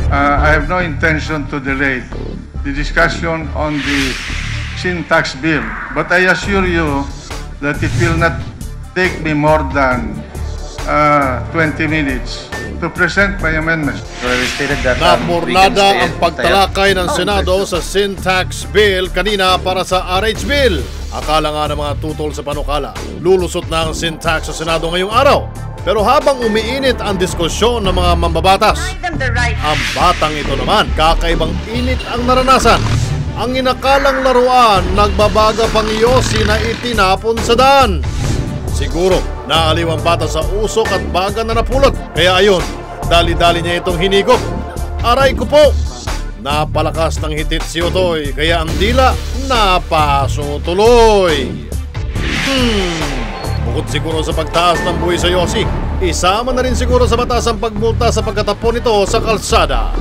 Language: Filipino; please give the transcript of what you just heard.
I have no intention to delay the discussion on the sin tax bill, but I assure you that it will not take me more than 20 minutes to present my amendments. Napurnada ang pagtalakay ng Senado sa sin tax bill kanina para sa RH bill. Akala nga ng mga tutol sa panukala, lulusot na ang sin tax sa Senado ngayong araw. Pero habang umiinit ang diskusyon ng mga mambabatas, ang batang ito naman kakaibang init ang naranasan. Ang inakalang laruan, nagbabaga pang yosi na itinapon sa daan. Siguro, naaliw ang bata sa usok at baga na napulot. Kaya ayun, dali-dali niya itong hinigop. Aray ko po! Napalakas ng hitit si Otoy, kaya ang dila napaso tuloy. Bukod siguro sa pagtaas ng buhay sa yosi, isama na rin siguro sa batas ang pagmulta sa pagkatapon nito sa kalsada.